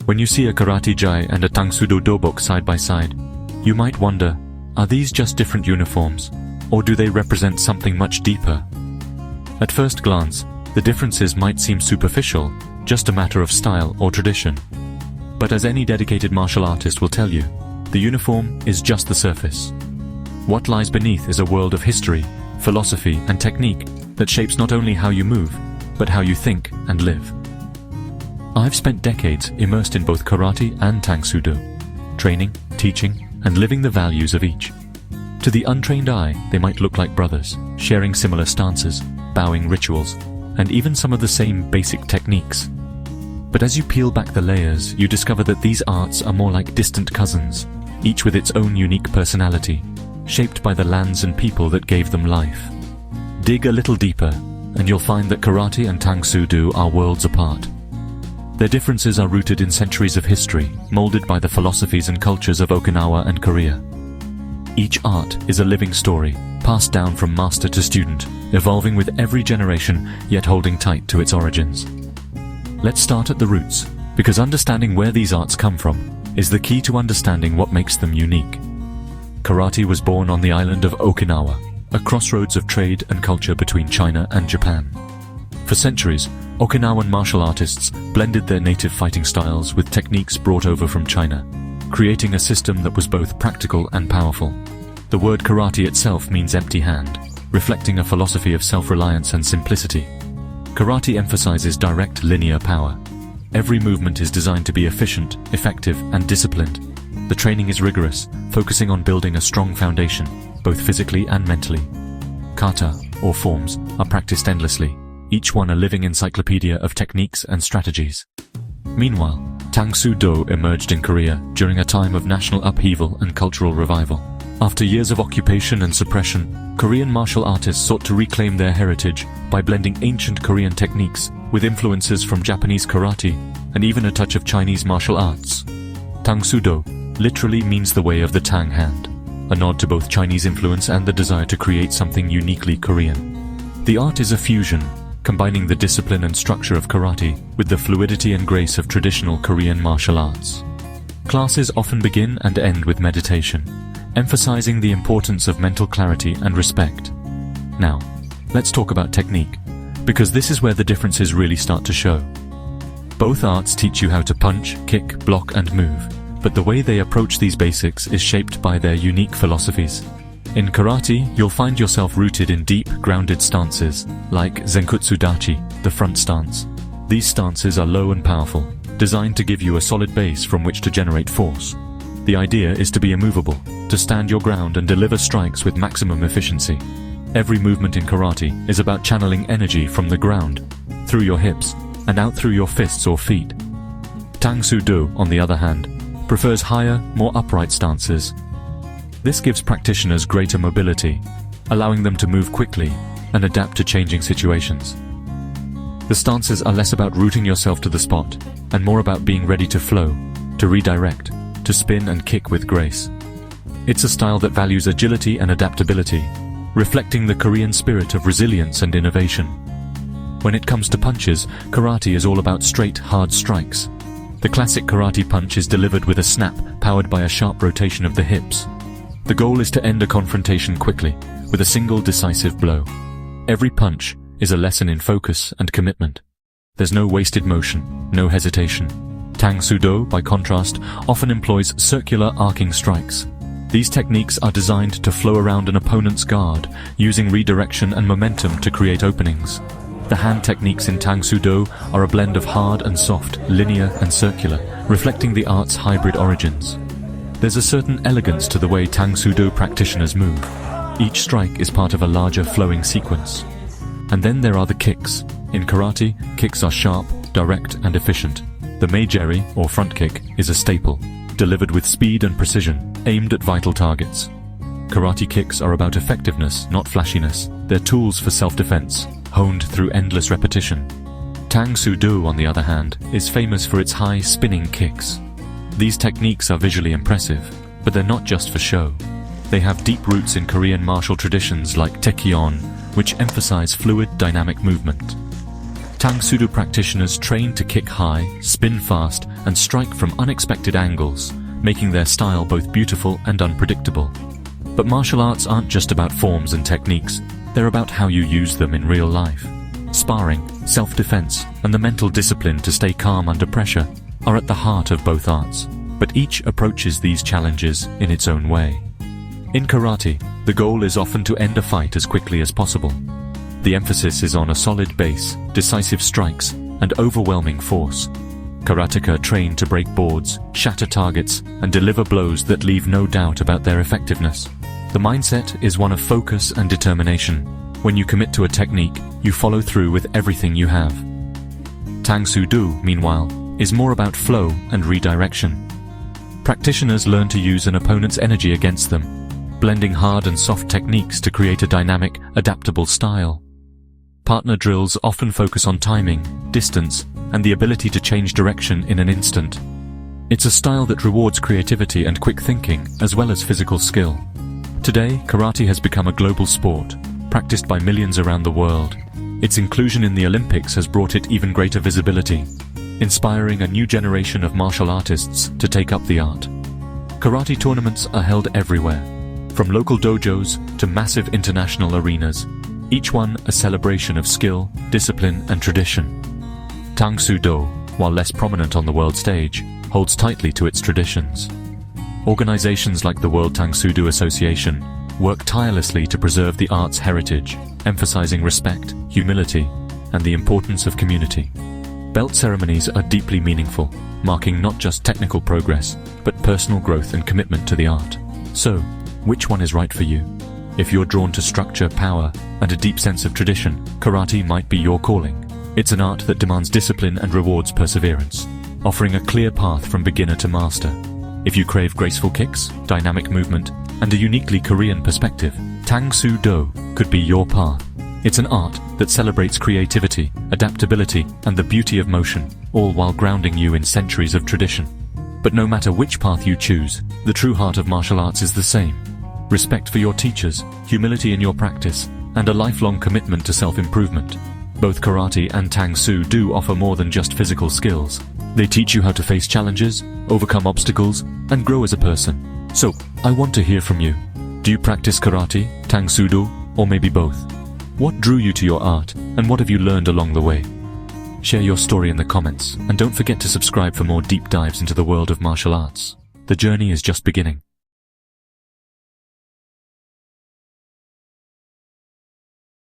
When you see a Karate Jai and a Tang Soo dobok side by side, you might wonder, are these just different uniforms, or do they represent something much deeper? At first glance, the differences might seem superficial, just a matter of style or tradition. But as any dedicated martial artist will tell you, the uniform is just the surface. What lies beneath is a world of history, philosophy, and technique that shapes not only how you move, but how you think and live. I've spent decades immersed in both karate and Tang Soo Do, training, teaching, and living the values of each. To the untrained eye, they might look like brothers, sharing similar stances, bowing rituals, and even some of the same basic techniques. But as you peel back the layers, you discover that these arts are more like distant cousins, each with its own unique personality, shaped by the lands and people that gave them life. Dig a little deeper, and you'll find that karate and Tang Soo Do are worlds apart. Their differences are rooted in centuries of history, molded by the philosophies and cultures of Okinawa and Korea. Each art is a living story, passed down from master to student, evolving with every generation, yet holding tight to its origins. Let's start at the roots, because understanding where these arts come from is the key to understanding what makes them unique. Karate was born on the island of Okinawa, a crossroads of trade and culture between China and Japan. For centuries, Okinawan martial artists blended their native fighting styles with techniques brought over from China, creating a system that was both practical and powerful. The word karate itself means empty hand, reflecting a philosophy of self-reliance and simplicity. Karate emphasizes direct linear power. Every movement is designed to be efficient, effective, and disciplined. The training is rigorous, focusing on building a strong foundation, both physically and mentally. Kata, or forms, are practiced endlessly, each one a living encyclopedia of techniques and strategies. Meanwhile, Tang Soo Do emerged in Korea during a time of national upheaval and cultural revival. After years of occupation and suppression, Korean martial artists sought to reclaim their heritage by blending ancient Korean techniques with influences from Japanese karate and even a touch of Chinese martial arts. Tang Soo Do literally means the way of the Tang hand, a nod to both Chinese influence and the desire to create something uniquely Korean. The art is a fusion, combining the discipline and structure of karate with the fluidity and grace of traditional Korean martial arts. Classes often begin and end with meditation, emphasizing the importance of mental clarity and respect. Now, let's talk about technique, because this is where the differences really start to show. Both arts teach you how to punch, kick, block, and move, but the way they approach these basics is shaped by their unique philosophies. In karate, you'll find yourself rooted in deep, grounded stances, like Zenkutsu Dachi, the front stance. These stances are low and powerful, designed to give you a solid base from which to generate force. The idea is to be immovable, to stand your ground and deliver strikes with maximum efficiency. Every movement in karate is about channeling energy from the ground, through your hips, and out through your fists or feet. Tang Soo Do, on the other hand, prefers higher, more upright stances. This gives practitioners greater mobility, allowing them to move quickly and adapt to changing situations. The stances are less about rooting yourself to the spot, and more about being ready to flow, to redirect, to spin and kick with grace. It's a style that values agility and adaptability, reflecting the Korean spirit of resilience and innovation. When it comes to punches, karate is all about straight, hard strikes. The classic karate punch is delivered with a snap powered by a sharp rotation of the hips. The goal is to end a confrontation quickly, with a single decisive blow. Every punch is a lesson in focus and commitment. There's no wasted motion, no hesitation. Tang Soo Do, by contrast, often employs circular arcing strikes. These techniques are designed to flow around an opponent's guard, using redirection and momentum to create openings. The hand techniques in Tang Soo Do are a blend of hard and soft, linear and circular, reflecting the art's hybrid origins. There's a certain elegance to the way Tang Soo Do practitioners move. Each strike is part of a larger flowing sequence. And then there are the kicks. In karate, kicks are sharp, direct and efficient. The meijeri, or front kick, is a staple, delivered with speed and precision, aimed at vital targets. Karate kicks are about effectiveness, not flashiness. They're tools for self-defense, honed through endless repetition. Tang Soo Do, on the other hand, is famous for its high spinning kicks. These techniques are visually impressive, but they're not just for show. They have deep roots in Korean martial traditions like Taekyon, which emphasize fluid, dynamic movement. Tang Soo practitioners train to kick high, spin fast, and strike from unexpected angles, making their style both beautiful and unpredictable. But martial arts aren't just about forms and techniques, they're about how you use them in real life. Sparring, self-defense, and the mental discipline to stay calm under pressure are at the heart of both arts, but each approaches these challenges in its own way. In karate, the goal is often to end a fight as quickly as possible. The emphasis is on a solid base, decisive strikes, and overwhelming force. Karateka train to break boards, shatter targets, and deliver blows that leave no doubt about their effectiveness. The mindset is one of focus and determination. When you commit to a technique, you follow through with everything you have. Tang Soo, meanwhile, is more about flow and redirection. Practitioners learn to use an opponent's energy against them, blending hard and soft techniques to create a dynamic, adaptable style. Partner drills often focus on timing, distance, and the ability to change direction in an instant. It's a style that rewards creativity and quick thinking, as well as physical skill. Today, karate has become a global sport, practiced by millions around the world. Its inclusion in the Olympics has brought it even greater visibility, inspiring a new generation of martial artists to take up the art. Karate tournaments are held everywhere, from local dojos to massive international arenas, each one a celebration of skill, discipline, and tradition. Tang Soo, while less prominent on the world stage, holds tightly to its traditions. Organizations like the World Tang Soo Association work tirelessly to preserve the art's heritage, emphasizing respect, humility, and the importance of community. Belt ceremonies are deeply meaningful, marking not just technical progress, but personal growth and commitment to the art. So, which one is right for you? If you're drawn to structure, power, and a deep sense of tradition, karate might be your calling. It's an art that demands discipline and rewards perseverance, offering a clear path from beginner to master. If you crave graceful kicks, dynamic movement, and a uniquely Korean perspective, Tang Soo could be your path. It's an art that celebrates creativity, adaptability, and the beauty of motion, all while grounding you in centuries of tradition. But no matter which path you choose, the true heart of martial arts is the same. Respect for your teachers, humility in your practice, and a lifelong commitment to self-improvement. Both karate and Tang Soo offer more than just physical skills. They teach you how to face challenges, overcome obstacles, and grow as a person. So, I want to hear from you. Do you practice karate, Tang Soo, or maybe both? What drew you to your art, and what have you learned along the way? Share your story in the comments, and don't forget to subscribe for more deep dives into the world of martial arts. The journey is just beginning.